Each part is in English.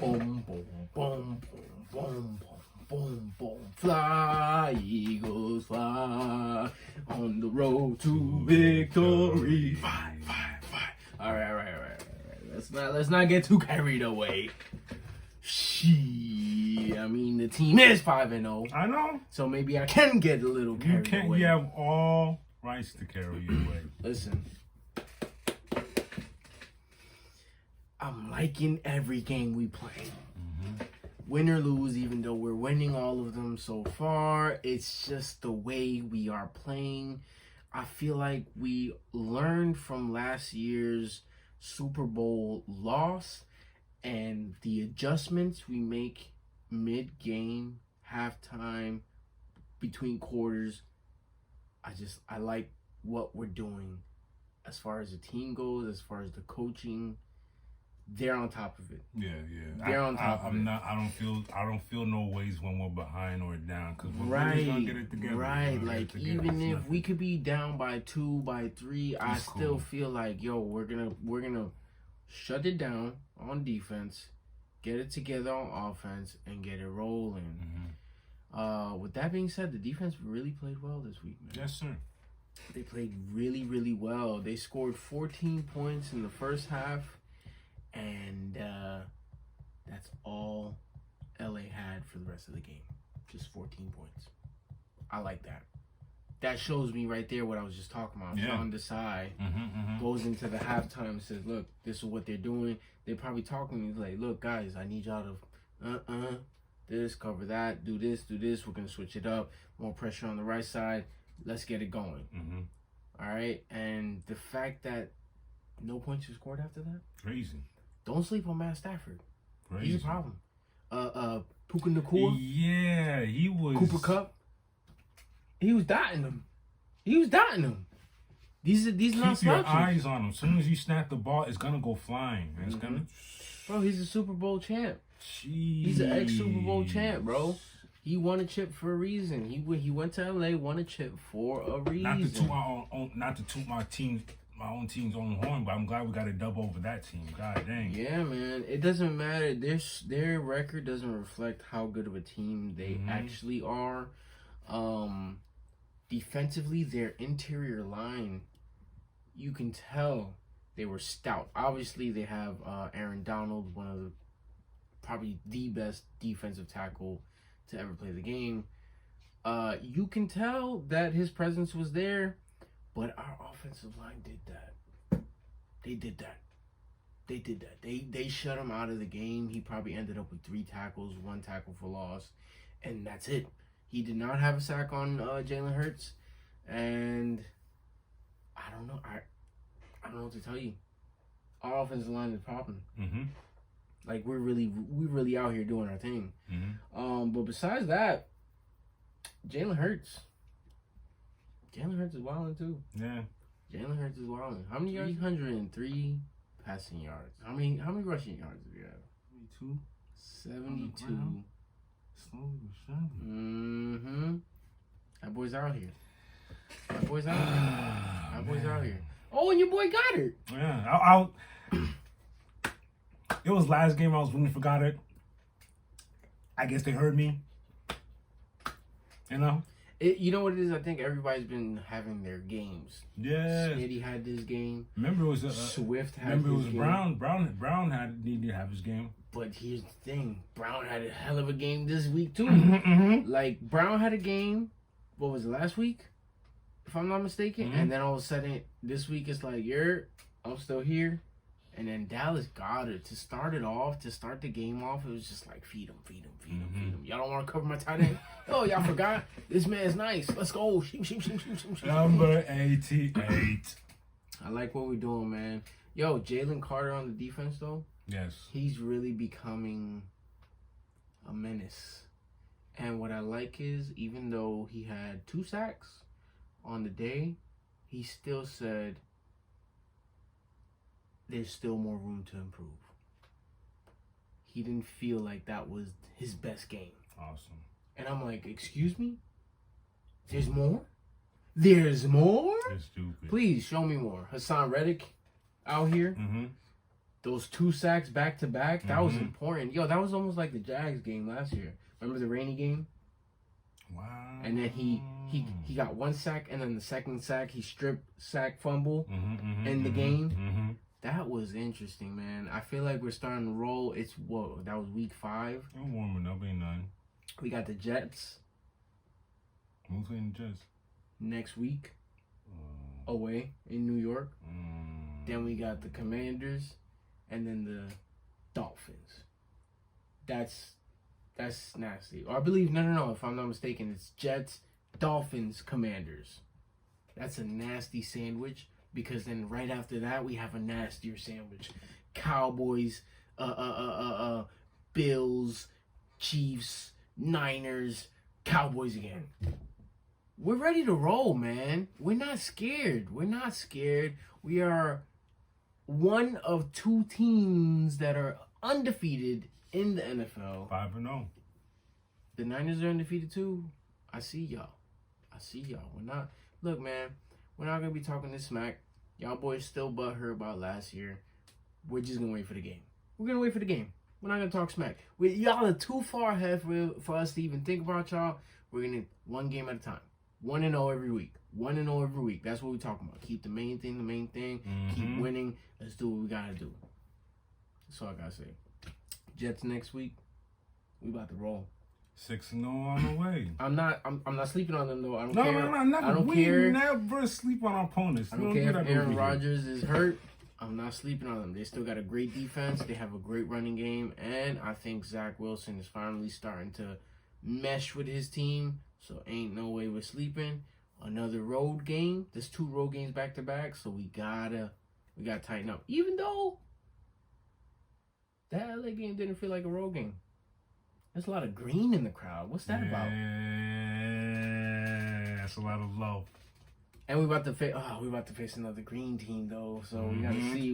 Boom, boom, boom, boom, boom, boom, boom. Fly, Eagles, fly on the road to victory. Fly, fly, fly. All right. Let's not get too carried away. I mean, the team is 5-0. I know. So maybe I can get a little carried away. You have all rights to carry you away. Listen. I'm liking every game we play. Mm-hmm. Win or lose, even though we're winning all of them so far, it's just the way we are playing. I feel like we learned from last year's Super Bowl loss and the adjustments we make mid-game, halftime, between quarters. I like what we're doing as far as the team goes, as far as the coaching. They're on top of it. Yeah. They're on top of it. I don't feel no ways when we're behind or down because we're right, gonna get it together. Right. Like even if we could be down by 2, by 3, I still feel like we're gonna shut it down on defense, get it together on offense, and get it rolling. Mm-hmm. With that being said, the defense really played well this week, man. Yes, sir. They played really, really well. They scored 14 points in the first half. And that's all LA had for the rest of the game. Just 14 points. I like that. That shows me right there what I was just talking about. Yeah. Sean Desai goes into the halftime and says, look, this is what they're doing. They're probably talking to me like, look, guys, I need y'all to this, cover that, do this. We're going to switch it up. More pressure on the right side. Let's get it going. Mm-hmm. All right? And the fact that no points were scored after that? Crazy. Don't sleep on Matt Stafford. Crazy. He's a problem. Puka Nacua. Yeah, he was. Cooper Cup. He was dotting them. These are not Keep your slouches. eyes on him. As soon as you snap the ball, it's gonna go flying. It's gonna. Bro, he's a Super Bowl champ. Jeez. He's an ex-Super Bowl champ, bro. He won a chip for a reason. He went to LA, won a chip for a reason. Not to toot my own team's own horn, but I'm glad we got a dub over that team. God dang. Yeah, man. It doesn't matter. Their record doesn't reflect how good of a team they actually are. Defensively, their interior line, you can tell they were stout. Obviously, they have Aaron Donald, one of the probably the best defensive tackle to ever play the game. You can tell that his presence was there. But our offensive line did that. They did that. They shut him out of the game. He probably ended up with 3 tackles, 1 tackle for loss, and that's it. He did not have a sack on Jalen Hurts, and I don't know. I don't know what to tell you. Our offensive line is popping. Like we're really out here doing our thing. But besides that, Jalen Hurts is wilding too. Yeah. Jalen Hurts is wilding. How many yards? 303 passing yards. How many rushing yards do you have? 72. Slowly but surely. That boy's out here. That boy's out here. Oh, and your boy Goddard. Yeah. It was last game I was rooting for Goddard. I guess they heard me. You know? You know what it is? I think everybody's been having their games. Yeah. Smitty had this game. Remember it was Swift had remember his it was game. Brown needed to have his game. But here's the thing. Brown had a hell of a game this week too. Like Brown had a game, what was it, last week? If I'm not mistaken. And then all of a sudden this week it's like, I'm still here. And then Dallas Goedert to start the game off, it was just like feed him. Y'all don't want to cover my tight end? Oh, y'all forgot? This man's nice. Let's go. Shoot. Number 88. I like what we're doing, man. Yo, Jalen Carter on the defense though. Yes. He's really becoming a menace. And what I like is, even though he had 2 sacks on the day, he still said there's still more room to improve. He didn't feel like that was his best game. Awesome. And I'm like, excuse me? There's more? There's more? That's stupid. Please show me more. Hassan Reddick out here. those 2 sacks back to back, that was Mhm. important. Yo, that was almost like the Jags game last year. Remember the rainy game? Wow. And then he got 1 sack, and then the second sack he stripped sack fumble in the game. Mm-hmm. That was interesting, man. I feel like we're starting to roll. It's what, that was week 5. I'm warming up, ain't nothing. We got the Jets Who's playing the Jets? next week away in New York. Then we got the Commanders, and then the Dolphins. That's nasty. Or I believe no. If I'm not mistaken, it's Jets, Dolphins, Commanders. That's a nasty sandwich, because then right after that we have a nastier sandwich: Cowboys, Bills, Chiefs, Niners, Cowboys again. We're ready to roll, man. We're not scared. We are one of 2 teams that are undefeated in the NFL. 5-0. The Niners are undefeated too. I see y'all. Look, man, we're not gonna be talking this smack. Y'all boys still butthurt about last year. We're just gonna wait for the game. We're not gonna talk smack. Y'all are too far ahead for us to even think about y'all. We're gonna 1 game at a time. 1-0 every week. 1-0 every week. That's what we're talking about. Keep the main thing. Keep winning. Let's do what we gotta do. That's all I gotta say. Jets next week. We about to roll. 6-0 on the way. I'm not sleeping on them though. I don't No, care. never. I don't we care. never sleep on our opponents. I don't care if Aaron Rodgers is hurt. I'm not sleeping on them. They still got a great defense. They have a great running game, and I think Zach Wilson is finally starting to mesh with his team. So ain't no way we're sleeping. Another road game. There's 2 road games back to back. So we gotta tighten up. Even though that LA game didn't feel like a road game. There's a lot of green in the crowd. What's that about? Yeah, that's a lot of love. And we about to face another green team though. So we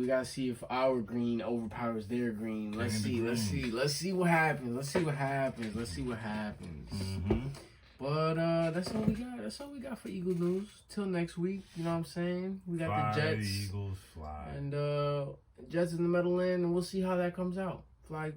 gotta see if our green overpowers their green. Let's see what happens. Mm-hmm. But that's all we got for Eagle News. Till next week, you know what I'm saying? We got Fly, the Jets. Eagles fly. And Jets in the Meadowland, and we'll see how that comes out. Fly.